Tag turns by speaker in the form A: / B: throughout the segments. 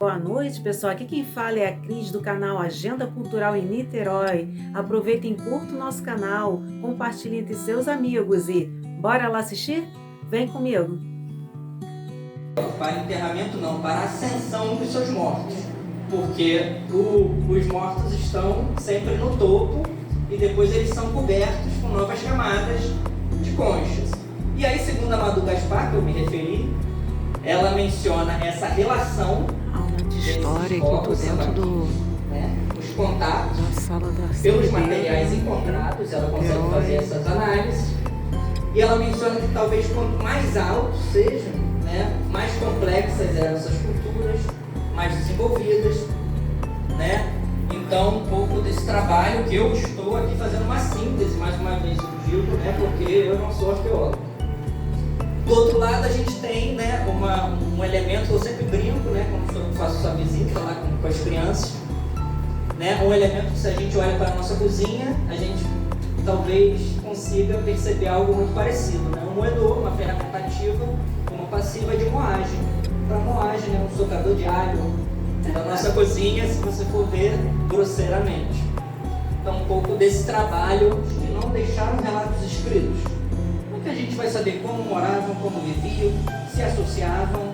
A: Boa noite, pessoal. Aqui quem fala é a Cris do canal Agenda Cultural em Niterói. Aproveitem e curtam o nosso canal, compartilhem entre seus amigos e bora lá assistir? Vem comigo!
B: Para enterramento não, para a ascensão dos seus mortos, porque os mortos estão sempre no topo e depois eles são cobertos com novas camadas de conchas. E aí, segundo a Madu Gaspar, que eu me referi, ela menciona essa relação
A: De história que eu tô dentro do
B: os contatos
A: da sala da
B: pelos
A: CBD,
B: materiais encontrados, ela consegue fazer essas análises. E ela menciona que talvez quanto mais alto sejam, mais complexas eram essas culturas, mais desenvolvidas, Então, um pouco desse trabalho que eu estou aqui fazendo uma síntese, mais uma vez eu digo, porque eu não sou arqueólogo. Do outro lado, a gente tem um elemento que eu sempre brinco, quando eu faço essa visita lá com as crianças, um elemento que, se a gente olha para a nossa cozinha, a gente talvez consiga perceber algo muito parecido. Um moedor, uma ferramenta ativa, uma passiva de moagem. Para moagem, um socador de alho da nossa cozinha, se você for ver grosseiramente. Então, um pouco desse trabalho de não deixar relatos escritos. Que a gente vai saber como moravam, como viviam, se associavam,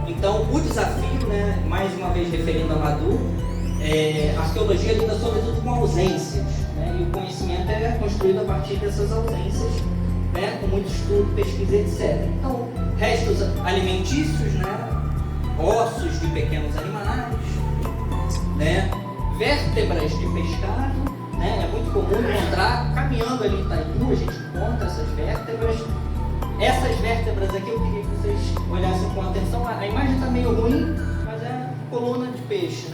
B: Então, o desafio, mais uma vez referindo a Madu, a arqueologia lida sobretudo com ausências, e o conhecimento é construído a partir dessas ausências, com muito estudo, pesquisa, etc. Então, restos alimentícios, ossos de pequenos animais, vértebras de pescado. É muito comum encontrar, caminhando ali em Itaipu, a gente encontra essas vértebras. Essas vértebras aqui, eu queria que vocês olhassem com atenção. A imagem está meio ruim, mas é coluna de peixe,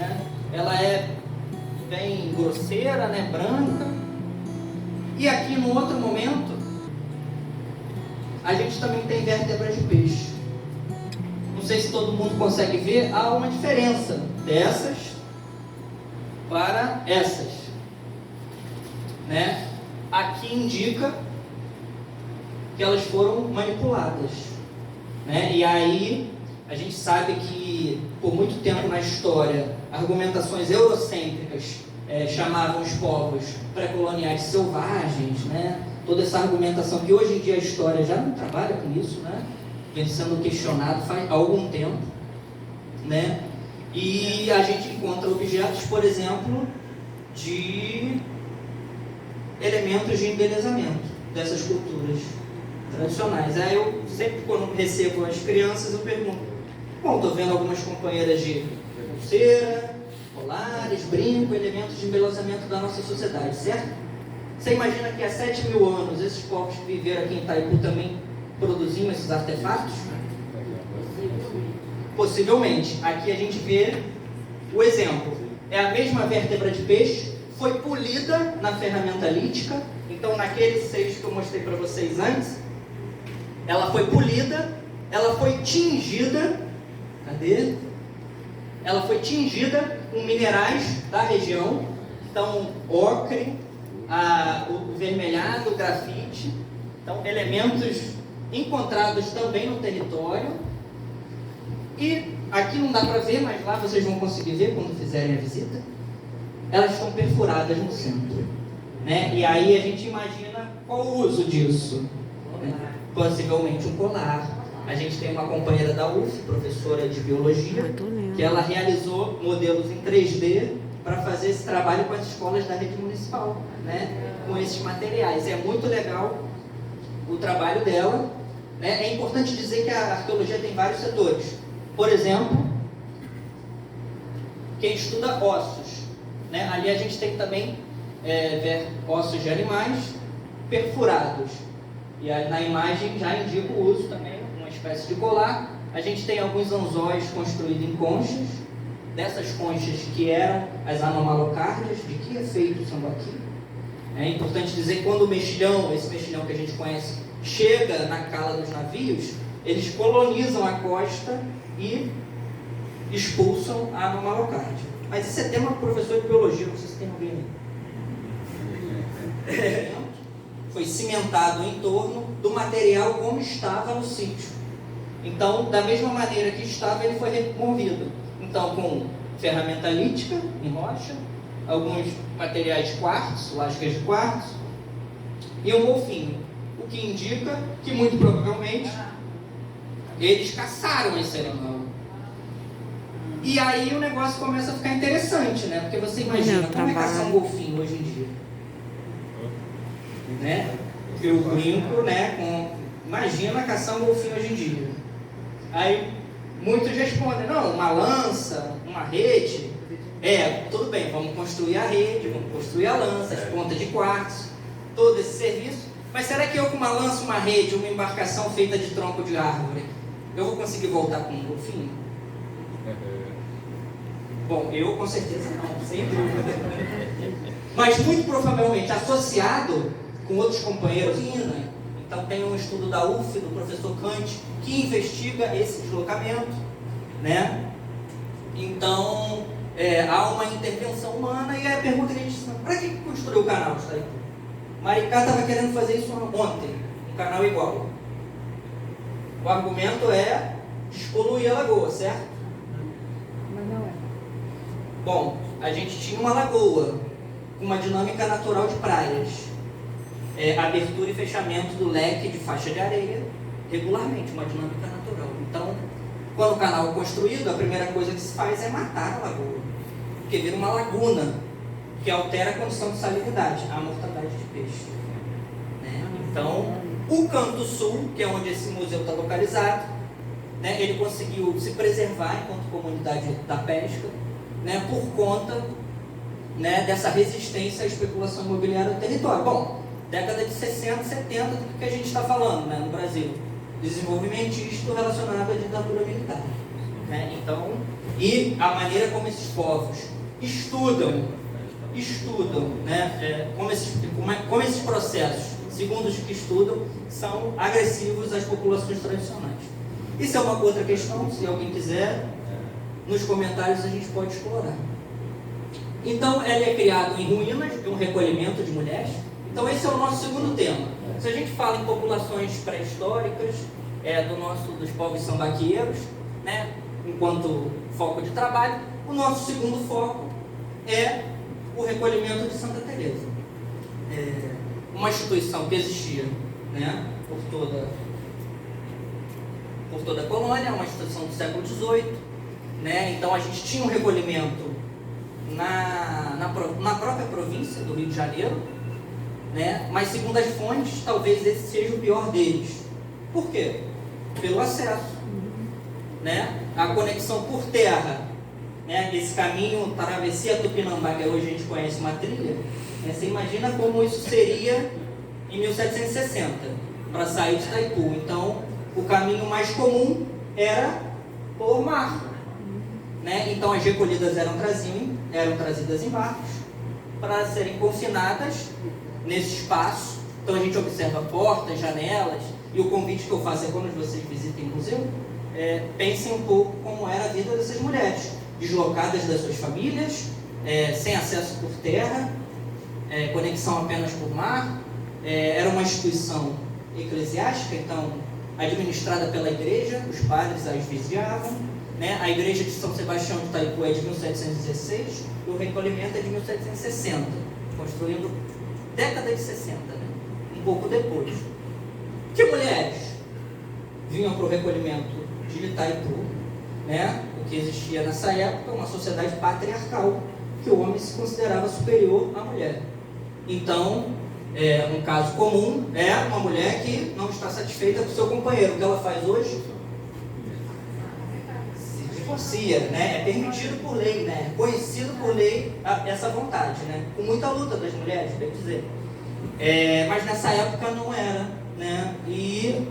B: Ela é bem grosseira, branca. E aqui, no outro momento, a gente também tem vértebras de peixe. Não sei se todo mundo consegue ver, há uma diferença dessas para essas. Aqui indica que elas foram manipuladas, E aí a gente sabe que por muito tempo na história argumentações eurocêntricas chamavam os povos pré-coloniais selvagens, Toda essa argumentação que hoje em dia a história já não trabalha com isso, Vem sendo questionado faz algum tempo, E a gente encontra objetos, por exemplo, de elementos de embelezamento dessas culturas tradicionais. Aí eu sempre, quando recebo as crianças, eu pergunto: bom, estou vendo algumas companheiras de pulseira, colares, brinco, elementos de embelezamento da nossa sociedade, certo? Você imagina que há 7.000 anos esses povos que viveram aqui em Itaipu também produziam esses artefatos? Possivelmente. Aqui a gente vê o exemplo. É a mesma vértebra de peixe, foi polida na ferramenta lítica. Então, naquele seixo que eu mostrei para vocês antes, ela foi polida, ela foi tingida. Cadê? Ela foi tingida com minerais da região. Então, ocre, o vermelhado, o grafite. Então, elementos encontrados também no território. E aqui não dá para ver, mas lá vocês vão conseguir ver quando fizerem a visita. Elas estão perfuradas no centro, E aí a gente imagina qual o uso disso, Possivelmente um colar. A gente tem uma companheira da UF, professora de biologia, que ela realizou modelos em 3D para fazer esse trabalho com as escolas da rede municipal, Com esses materiais. É muito legal o trabalho dela, É importante dizer que a arqueologia tem vários setores. Por exemplo, quem estuda ossos. Ali a gente tem também ver ossos de animais perfurados. E aí, na imagem já indica o uso também, uma espécie de colar. A gente tem alguns anzóis construídos em conchas. Dessas conchas que eram as anomalocárdias, de que é feito o sambaqui. É importante dizer que quando o mexilhão, esse mexilhão que a gente conhece, chega na cala dos navios, eles colonizam a costa e expulsam a anomalocárdia. Mas esse é tema do professor de biologia, não sei se tem alguém aí. Foi cimentado em torno do material como estava no sítio. Então, da mesma maneira que estava, ele foi removido. então com ferramenta lítica em rocha, alguns materiais de quartzo, lascas de quartzo, e um golfinho, o que indica que muito provavelmente eles caçaram esse animal. E aí o negócio começa a ficar interessante, né? Porque você imagina, como é caçar um golfinho hoje em dia? Né? Eu brinco, né? Imagina caçar um golfinho hoje em dia. Aí muitos respondem, não, uma lança, uma rede. Tudo bem, vamos construir a rede, vamos construir a lança, as pontas de quartzo, todo esse serviço. Mas será que eu com uma lança, uma rede, uma embarcação feita de tronco de árvore, eu vou conseguir voltar com um golfinho? Bom, eu com certeza não, sem dúvida. Mas muito provavelmente associado com outros companheiros, então tem um estudo da UF, do professor Kant, que investiga esse deslocamento, né? Então, há uma intervenção humana, e a pergunta que a gente faz, para que construiu o canal de Itaipu? Maricá estava querendo fazer isso ontem, um canal igual. O argumento é despoluir a lagoa, certo?
C: Mas não é.
B: Bom, a gente tinha uma lagoa com uma dinâmica natural de praias, abertura e fechamento do leque de faixa de areia regularmente, uma dinâmica natural. Então, quando o canal é construído, a primeira coisa que se faz é matar a lagoa, porque vira uma laguna que altera a condição de salinidade, a mortandade de peixe, né? Então, o canto sul, que é onde esse museu está localizado, né, ele conseguiu se preservar enquanto comunidade da pesca, né, por conta, né, dessa resistência à especulação imobiliária do território. Bom, década de 60, 70, do que a gente está falando, né, no Brasil? Desenvolvimentista relacionado à ditadura militar, né? Então, e a maneira como esses povos estudam, né, como esses processos, segundo os que estudam, são agressivos às populações tradicionais. Isso é uma outra questão, se alguém quiser, nos comentários a gente pode explorar. Então, ele é criado em ruínas, de um recolhimento de mulheres. Então, esse é o nosso segundo tema. Se a gente fala em populações pré-históricas, dos povos sambaqueiros, né, enquanto foco de trabalho, o nosso segundo foco é o recolhimento de Santa Teresa. Uma instituição que existia, né, por toda a colônia, uma instituição do século XVIII, né? Então a gente tinha um recolhimento na própria província do Rio de Janeiro, né? Mas segundo as fontes, talvez esse seja o pior deles. Por quê? Pelo acesso, né? A conexão por terra, né? Esse caminho travessia Tupinambá, que hoje a gente conhece uma trilha, né? Você imagina como isso seria em 1760, para sair de Itaipu. Então, o caminho mais comum era por mar, né? Então, as recolhidas eram trazidas em barcos para serem confinadas nesse espaço. Então, a gente observa portas, janelas, e o convite que eu faço é quando vocês visitem o museu, pensem um pouco como era a vida dessas mulheres, deslocadas das suas famílias, sem acesso por terra, conexão apenas por mar. Era uma instituição eclesiástica, então administrada pela igreja, os padres as vigiavam, né? A igreja de São Sebastião de Itaipu é de 1716 e o recolhimento é de 1760, construindo década de 60, né? Um pouco depois. Que mulheres vinham para o recolhimento de Itaipu, né? O que existia nessa época, uma sociedade patriarcal, que o homem se considerava superior à mulher. Então, um caso comum é uma mulher que não está satisfeita com o seu companheiro. O que ela faz hoje? Se divorcia, né? É permitido por lei, né? Conhecido por lei essa vontade, né? Com muita luta das mulheres, bem dizer. Mas nessa época não era, né? E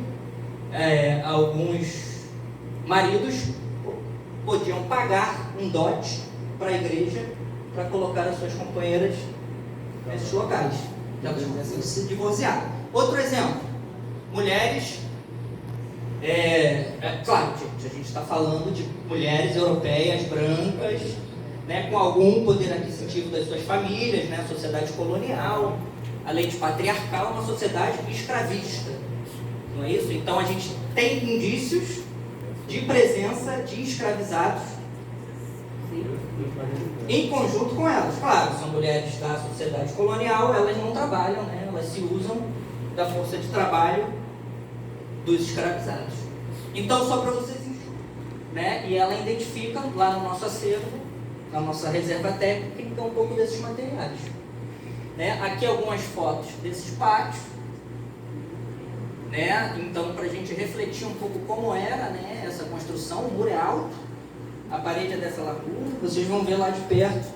B: alguns maridos podiam pagar um dote para a igreja para colocar as suas companheiras nesses locais. Já pudessem se divorciar. Outro exemplo, mulheres, claro, gente, a gente está falando de mulheres europeias, brancas, né, com algum poder aquisitivo das suas famílias, né, sociedade colonial, a lei patriarcal, uma sociedade escravista, não é isso? Então a gente tem indícios de presença de escravizados em conjunto com elas. Claro, são mulheres da sociedade colonial, elas não trabalham, né? Elas se usam da força de trabalho dos escravizados. Então, só para vocês entenderem, né? E ela identifica lá no nosso acervo, na nossa reserva técnica, então um pouco desses materiais. Né? Aqui algumas fotos desses pátios, né? Então, para a gente refletir um pouco como era, né, essa construção. O muro é alto, a parede é dessa largura, vocês vão ver lá de perto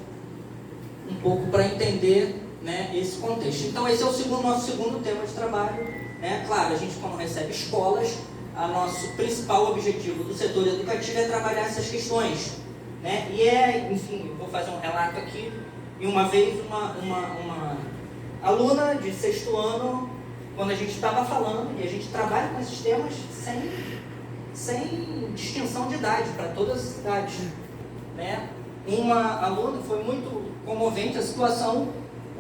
B: um pouco para entender, né, esse contexto. Então, esse é o nosso segundo tema de trabalho. Né? Claro, a gente, quando recebe escolas, o nosso principal objetivo do setor educativo é trabalhar essas questões. Né? E enfim, eu vou fazer um relato aqui. E uma vez uma aluna de 6º ano, quando a gente estava falando, e a gente trabalha com esses temas sem distinção de idade, para todas as idades. Né? Uma aluna, foi muito comovente a situação,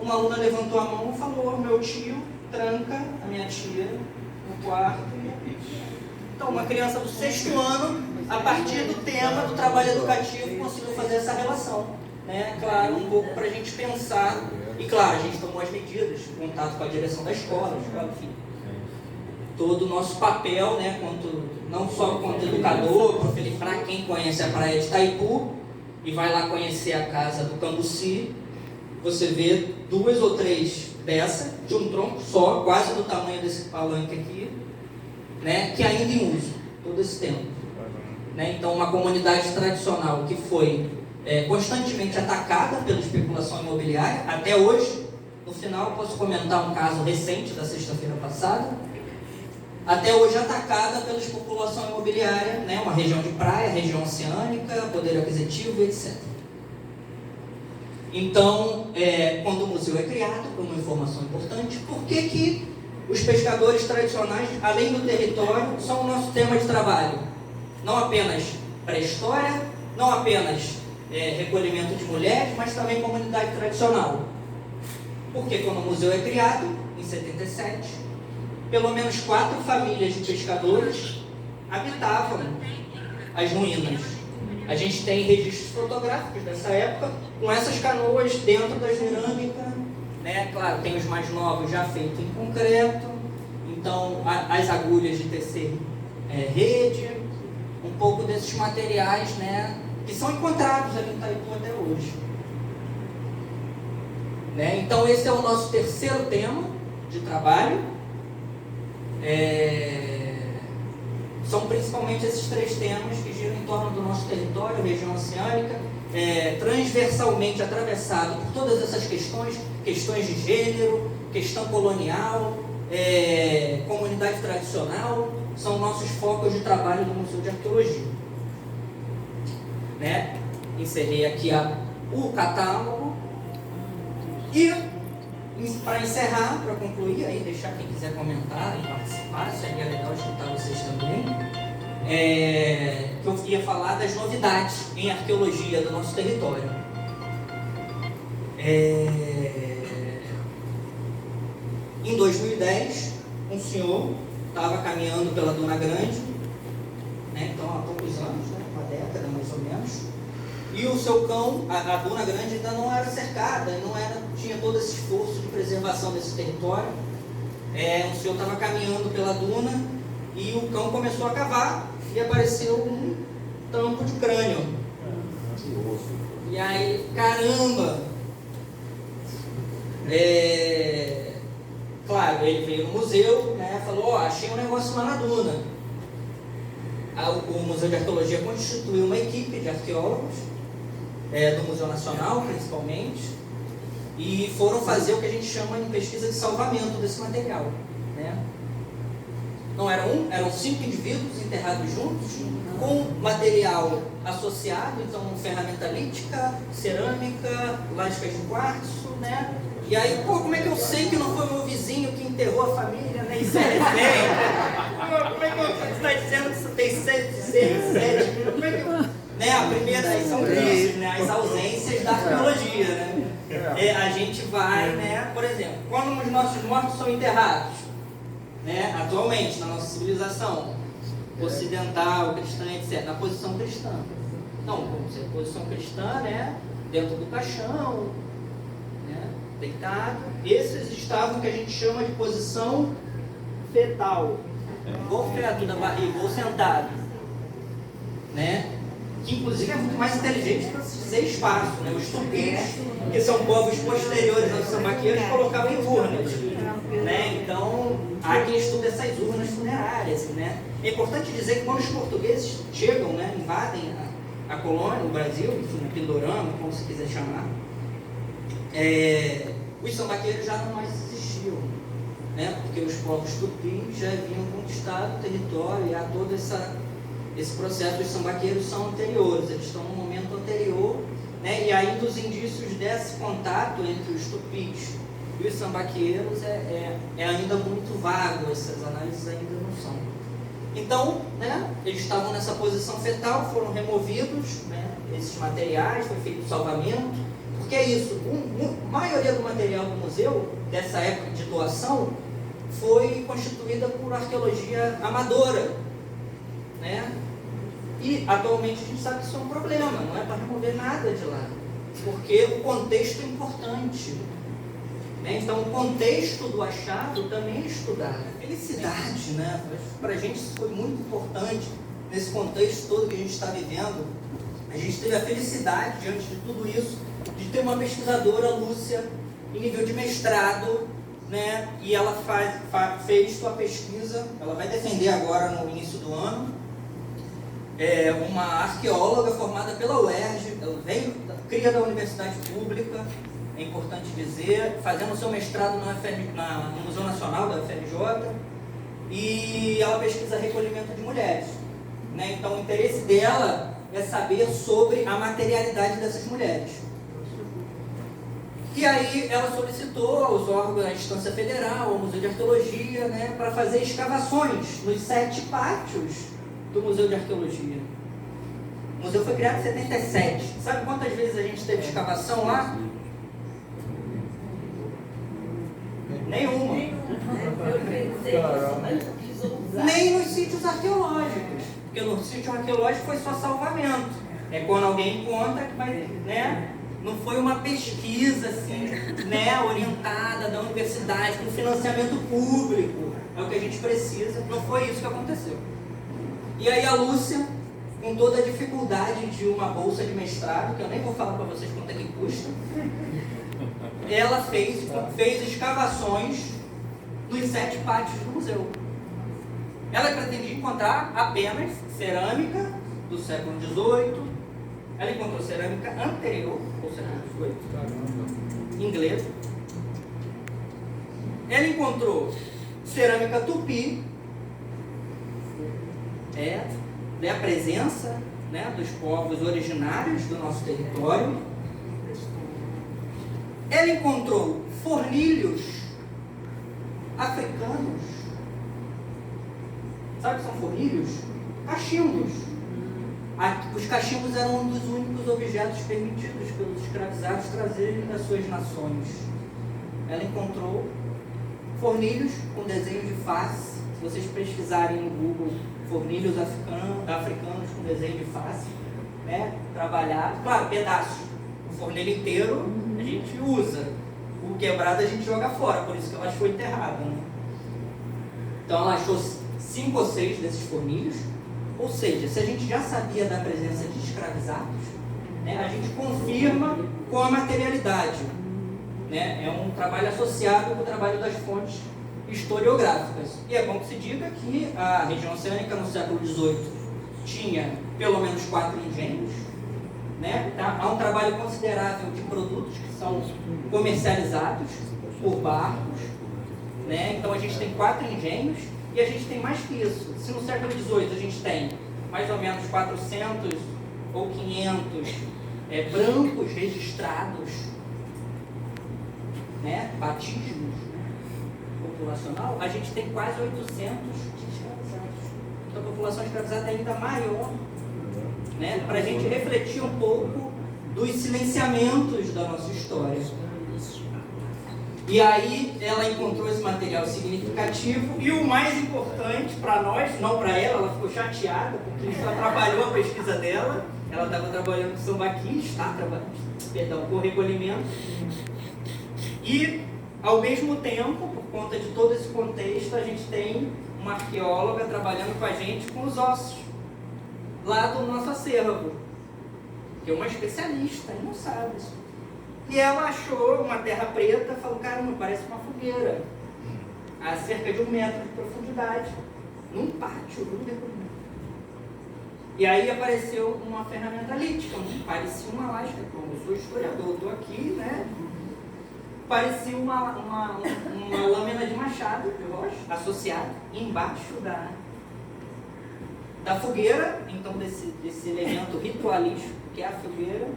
B: uma aluna levantou a mão e falou: meu tio tranca a minha tia no quarto. Então, uma criança do 6º ano, a partir do tema do trabalho educativo, conseguiu fazer essa relação. Né? Claro, um pouco para a gente pensar, e claro, a gente tomou as medidas, contato com a direção da escola, enfim, todo o nosso papel, né, não só quanto educador, para quem conhece a praia de Itaipu e vai lá conhecer a casa do Cambuci, você vê 2 ou 3 dessa, de um tronco só, quase do tamanho desse palanque aqui, né, que ainda em uso, todo esse tempo. Né? Então, uma comunidade tradicional que foi constantemente atacada pela especulação imobiliária, até hoje. No final, posso comentar um caso recente da sexta-feira passada. Até hoje atacada pela especulação imobiliária, né? Uma região de praia, região oceânica, poder aquisitivo, etc. Então, quando o museu é criado, uma informação importante, por que os pescadores tradicionais, além do território, são o nosso tema de trabalho? Não apenas pré-história, não apenas recolhimento de mulheres, mas também comunidade tradicional. Porque quando o museu é criado, em 77, pelo menos 4 famílias de pescadores habitavam as ruínas. A gente tem registros fotográficos dessa época, com essas canoas dentro da cerâmica, né? Claro, tem os mais novos já feitos em concreto, então as agulhas de tecer rede, um pouco desses materiais, né, que são encontrados ali em Itaipu até hoje. Né? Então, esse é o nosso terceiro tema de trabalho. São principalmente esses 3 temas que giram em torno do nosso território, região oceânica, transversalmente atravessado por todas essas questões de gênero, questão colonial, comunidade tradicional, são nossos focos de trabalho do Museu de Arqueologia. Né? Encerrei aqui o catálogo. E, para encerrar, para concluir, aí deixar quem quiser comentar e participar, seria legal escutar vocês também, que eu ia falar das novidades em arqueologia do nosso território. Em 2010, um senhor estava caminhando pela Duna Grande, né, então há poucos anos, né, uma década mais ou menos, e o seu cão, a Duna Grande ainda não era cercada, tinha todo esse esforço de preservação desse território. O senhor estava caminhando pela duna e o cão começou a cavar e apareceu um tampo de crânio. E aí, caramba! Claro, ele veio no museu, né, falou: achei um negócio lá na duna. O Museu de Arqueologia constituiu uma equipe de arqueólogos, do Museu Nacional principalmente, e foram fazer o que a gente chama de pesquisa de salvamento desse material. Né? Não era eram 5 indivíduos enterrados juntos, com material associado, então ferramenta lítica, cerâmica, lascas de quartzo, né? E aí, como é que eu sei que não foi meu vizinho que enterrou a família, né? Isso é recente. Como é que você está dizendo que você tem 7? Como é que eu... Né? A primeira, aí são crises, né? As ausências da arqueologia, né? A gente vai, né? Por exemplo, quando os nossos mortos são enterrados, né? Atualmente, na nossa civilização ocidental, cristã, etc., na posição cristã. Não, como ser posição cristã, né? Dentro do caixão, né? Deitado. Esses estavam que a gente chama de posição fetal, ou feto da barriga, ou sentado, né? Que inclusive é muito mais inteligente para se dizer espaço, né? Os tupis, que são povos posteriores aos sambaqueiros, colocavam em urnas, né? Então, há quem estuda essas urnas funerárias, né? É importante dizer que quando os portugueses chegam, né, invadem a colônia, o Brasil, enfim, o Pindorama, como você quiser chamar, os sambaqueiros já não mais existiam, né? Porque os povos tupis já haviam conquistado o território e há todo esse processo. Os sambaqueiros são anteriores, eles estão no momento anterior, né? E ainda os indícios desse contato entre os tupis e os sambaqueiros é ainda muito vago, essas análises ainda não são. Então, né, eles estavam nessa posição fetal, foram removidos, né, esses materiais, foi feito salvamento, porque é isso, a maioria do material do museu, dessa época de doação, foi constituída por arqueologia amadora, né? E atualmente a gente sabe que isso é um problema, não é para remover nada de lá, porque o contexto é importante, né? Então o contexto do achado também é estudado. A felicidade, né? Para a gente isso foi muito importante nesse contexto todo que a gente está vivendo. A gente teve a felicidade, diante de tudo isso, de ter uma pesquisadora, Lúcia, em nível de mestrado, né? E ela fez sua pesquisa, ela vai defender agora no início do ano, uma arqueóloga formada pela UERJ, ela veio, cria da universidade pública, é importante dizer, fazendo seu mestrado no Museu Nacional da UFRJ, e ela pesquisa recolhimento de mulheres, né? Então o interesse dela é saber sobre a materialidade dessas mulheres. E aí ela solicitou aos órgãos da instância federal, ao Museu de Arqueologia, né, para fazer escavações nos 7 pátios do Museu de Arqueologia. O museu foi criado em 77. Sabe quantas vezes a gente teve escavação lá? Nenhuma. Nem nos sítios arqueológicos. Porque no sítio arqueológico foi só salvamento. É quando alguém conta que vai, né? Não foi uma pesquisa assim, né, orientada da universidade, com financiamento público. É o que a gente precisa. Não foi isso que aconteceu. E aí a Lúcia, com toda a dificuldade de uma bolsa de mestrado, que eu nem vou falar para vocês quanto é que custa, ela fez escavações nos 7 pátios do museu. Ela pretendia encontrar apenas cerâmica do século XVIII, ela encontrou cerâmica anterior ao século XVIII, inglesa. Ela encontrou cerâmica tupi, a presença, né, dos povos originários do nosso território. Ela encontrou fornilhos africanos. Sabe o que são fornilhos? Cachimbos. Os cachimbos eram um dos únicos objetos permitidos pelos escravizados trazerem das suas nações. Ela encontrou fornilhos com desenho de face. Se vocês pesquisarem no Google, fornilhos africanos com desenho de face, né, trabalhado, claro, pedaços. O fornilho inteiro a gente usa, o quebrado a gente joga fora, por isso que ela achou enterrada, né? Então ela achou 5 ou 6 desses fornilhos, ou seja, se a gente já sabia da presença de escravizados, né, a gente confirma com a materialidade, né? É um trabalho associado com o trabalho das fontes historiográficas. E é bom que se diga que a região oceânica no século XVIII tinha pelo menos 4 engenhos, né? Há um trabalho considerável de produtos que são comercializados por barcos, né? Então a gente tem 4 engenhos e a gente tem mais que isso. Se no século XVIII a gente tem mais ou menos 400 ou 500 brancos registrados, né? Batismos populacional, a gente tem quase 800 escravizados. Então a população escravizada é ainda maior, né? Para a gente refletir um pouco dos silenciamentos da nossa história. E aí ela encontrou esse material significativo e o mais importante para nós, não para ela, ela ficou chateada porque isso atrapalhou a pesquisa dela, Ela estava trabalhando com sambaqui, está trabalhando, perdão, com recolhimento. E, ao mesmo tempo, por conta de todo esse contexto, a gente tem uma arqueóloga trabalhando com a gente com os ossos, lá do nosso acervo, que é uma especialista, e não sabe isso. E ela achou uma terra preta, falou, caramba, parece uma fogueira, a cerca de 1 metro de profundidade, num pátio, num recolhimento. E aí apareceu uma ferramenta lítica, parecia uma lasca, como eu sou historiador, estou aqui, né? Parecia uma lâmina de machado, eu acho, associada embaixo da fogueira, então desse elemento ritualístico que é a fogueira.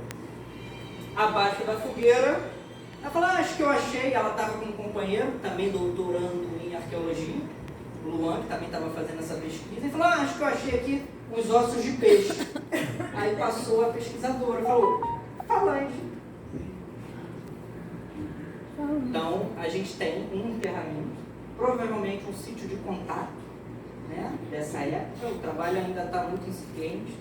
B: Abaixo da fogueira, ela falou, acho que eu achei, ela estava com um companheiro, também doutorando em arqueologia, o Luan, que também estava fazendo essa pesquisa, e falou, acho que eu achei aqui uns ossos de peixe. Aí passou a pesquisadora, falou, falange. Então, a gente tem um enterramento, provavelmente um sítio de contato, né, dessa época, o trabalho ainda está muito incipiente,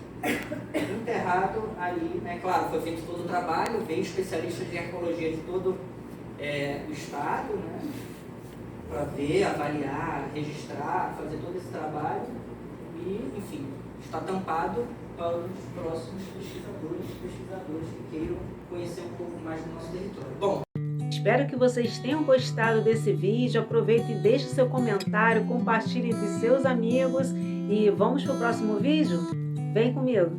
B: enterrado ali, né, claro, foi feito todo o trabalho, veio especialistas de arqueologia de todo o estado, né, para ver, avaliar, registrar, fazer todo esse trabalho e, enfim, está tampado para os próximos pesquisadores que queiram conhecer um pouco mais do nosso território. Bom,
A: espero que vocês tenham gostado desse vídeo. Aproveite e deixe seu comentário, compartilhe entre seus amigos e vamos para o próximo vídeo? Vem comigo!